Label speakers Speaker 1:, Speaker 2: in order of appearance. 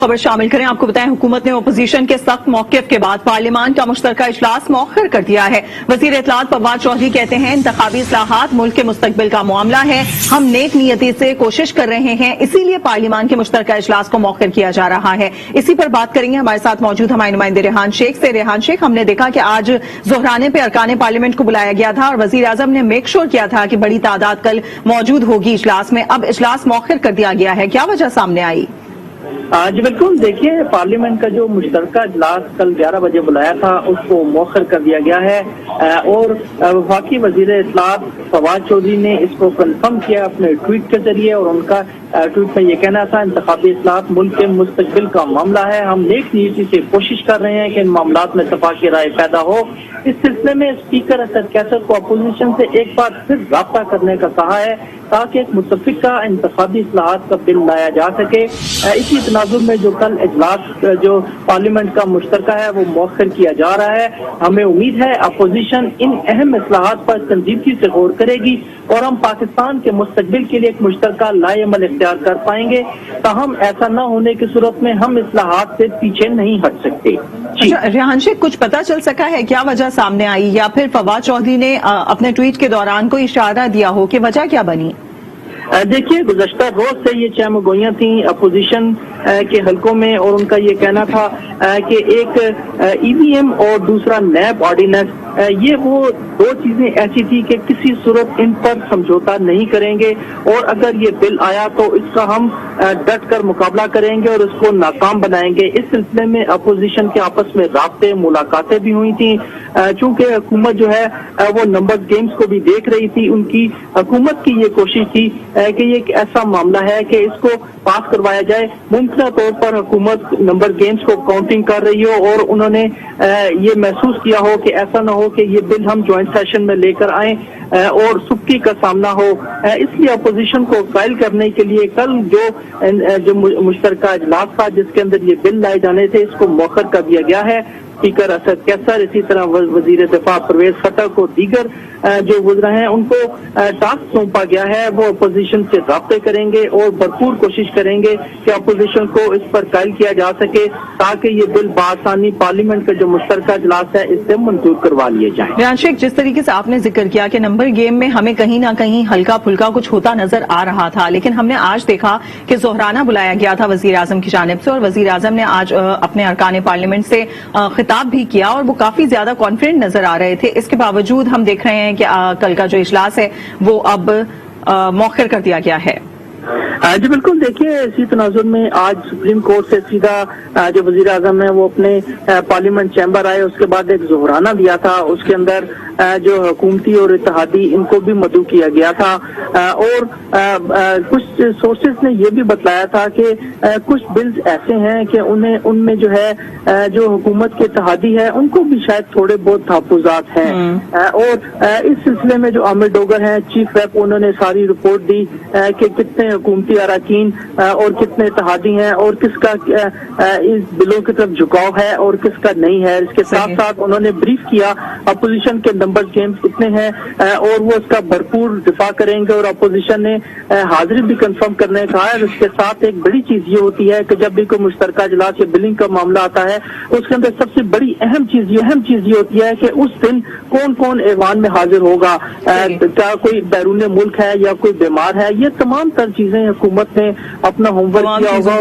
Speaker 1: खबर शामिल करें। आपको बताएं, हुकूमत ने अपोजिशन के सख्त मौक़िफ़ के बाद पार्लियामान का मुश्तरका इजलास मौखर कर दिया है। वज़ीर इत्तलात फवाद चौधरी कहते हैं, इंतखाबी इस्लाहात मुल्क के मुस्तकबिल का मामला है, हम नेक नियति से कोशिश कर रहे हैं, इसीलिए पार्लियामान के मुश्तरका इजलास को मौखर किया जा रहा है। इसी पर बात करेंगे। हमारे साथ मौजूद हमारे नुमाइंदे रेहान शेख से। रेहान शेख, हमने देखा कि आज ज़ोहराने पे अरकान पार्लियामेंट को बुलाया गया था और वज़ीर आज़म ने मेक श्योर किया था कि बड़ी तादाद कल मौजूद होगी इजलास में। अब इजलास मौखर कर दिया गया है, क्या वजह सामने आई?
Speaker 2: जी बिल्कुल, देखिए, पार्लियामेंट का जो मुश्तरका इजलास कल 11 बजे बुलाया था उसको मौखर कर दिया गया है और वफाकी वजीर इत्तलात फवाद चौधरी ने इसको कंफर्म किया अपने ट्वीट के जरिए। और उनका ट्वीट में ये कहना था, इंतखाबी इस्लाहात मुल्क के मुस्तकबिल का मामला है, हम नेक नीयती से कोशिश कर रहे हैं कि इन मामलात में इत्तफाक़ी राय पैदा हो। इस सिलसिले में स्पीकर असद कैसर को अपोजिशन से एक बार फिर राब्ता करने का कहा है ताकि एक मुतफ़िका इंतखाबी इस्लाहात का बिल लाया जा सके। इसी तनाजुर में जो कल इजलास जो पार्लियामेंट का मुश्तरका है वो मौखर किया जा रहा है। हमें उम्मीद है अपोजिशन इन अहम इस्लाहात पर संजीदगी से गौर करेगी और हम पाकिस्तान के मुस्तकबिल के लिए एक मुश्तरका लाएअमल इख्तियार कर पाएंगे। ताहम ऐसा न होने की सूरत में हम इस्लाहात से पीछे नहीं हट सकते।
Speaker 1: अच्छा, रेहान शेख, कुछ पता चल सका है क्या वजह सामने आई, या फिर फवाद चौधरी ने अपने ट्वीट के दौरान कोई इशारा दिया हो कि वजह क्या बनी?
Speaker 2: देखिए, गुज़श्ता रोज से ये चहमगोइयां थी अपोजिशन के हलकों में और उनका ये कहना था कि एक ईवीएम और दूसरा नैब ऑर्डिनेंस, ये वो दो चीजें ऐसी थी कि किसी सूरत इन पर समझौता नहीं करेंगे और अगर ये बिल आया तो इसका हम डट कर मुकाबला करेंगे और इसको नाकाम बनाएंगे। इस सिलसिले में अपोजिशन के आपस में राब्ते मुलाकातें भी हुई थी। चूंकि हुकूमत जो है वो नंबर गेम्स को भी देख रही थी, उनकी हुकूमत की ये कोशिश थी कि ये एक ऐसा मामला है कि इसको पास करवाया जाए। मुमकिन तौर पर हुकूमत नंबर गेम्स को काउंटिंग कर रही हो और उन्होंने ये महसूस किया हो कि ऐसा ना हो कि ये बिल हम ज्वाइंट सेशन में लेकर आए और सुक्की का सामना हो। इसलिए अपोजिशन को कायल करने के लिए कल जो मुश्तरका इजलास था जिसके अंदर ये बिल लाए जाने थे, इसको मौखर कर दिया गया है। स्पीकर असद कैसर, इसी तरह वजीर दिफा परवेज खट्टर को दीगर जो वज़रा हैं उनको टास्क सौंपा गया है। वो अपोजिशन से राब्ते करेंगे और भरपूर कोशिश करेंगे कि अपोजिशन को इस पर कायल किया जा सके ताकि ये बिल बआसानी पार्लियामेंट का जो मुश्तरका इजलास है इससे मंजूर करवा लिए जाए।
Speaker 1: रेहान शेख, जिस तरीके से आपने जिक्र किया कि नंबर गेम में हमें कहीं ना कहीं हल्का फुल्का कुछ होता नजर आ रहा था, लेकिन हमने आज देखा कि ज़ोहराना बुलाया गया था वजीर आजम की जानिब से और वजीर आजम ने आज अपने अरकान पार्लियामेंट से खिताब भी किया और वो काफी ज्यादा कॉन्फिडेंट नजर आ रहे थे। इसके बावजूद हम देख रहे हैं कि कल का जो इजलास है वो अब मौखर कर दिया गया है।
Speaker 2: जी बिल्कुल, देखिए, इसी तनाजुर में आज सुप्रीम कोर्ट से सीधा जो वजीर आजम है वो अपने पार्लियामेंट चैम्बर आए। उसके बाद एक ज़ोहराना दिया था, उसके अंदर जो हुकूमती और इत्तेहादी इनको भी मदऊ किया गया था और कुछ सोर्सेज ने ये भी बतलाया था कि कुछ बिल्स ऐसे हैं कि उनमें जो है जो हुकूमत के इत्तेहादी है उनको भी शायद थोड़े बहुत तहफ़्फ़ुज़ात हैं। और इस सिलसिले में जो आमिर डोगर हैं चीफ व्हिप, उन्होंने सारी रिपोर्ट दी कि कितने हुकूमती अरकान और कितने इत्तेहादी हैं और किसका इस बिलों की तरफ झुकाव है और किसका नहीं है। इसके साथ साथ उन्होंने ब्रीफ किया अपोजिशन के नंबर गेम्स कितने हैं और वो इसका भरपूर दिफा करेंगे और अपोजिशन ने हाजिरी भी कंफर्म करने का है। इसके साथ एक बड़ी चीज ये होती है कि जब भी कोई मुश्तरका इजलास या बिलिंग का मामला आता है उसके अंदर सबसे बड़ी अहम चीज ये होती है कि उस दिन कौन कौन ऐवान में हाजिर होगा, क्या कोई बैरून मुल्क है या कोई बीमार है। ये तमाम तर चीजें हुकूमत ने अपना होमवर्क किया होगा।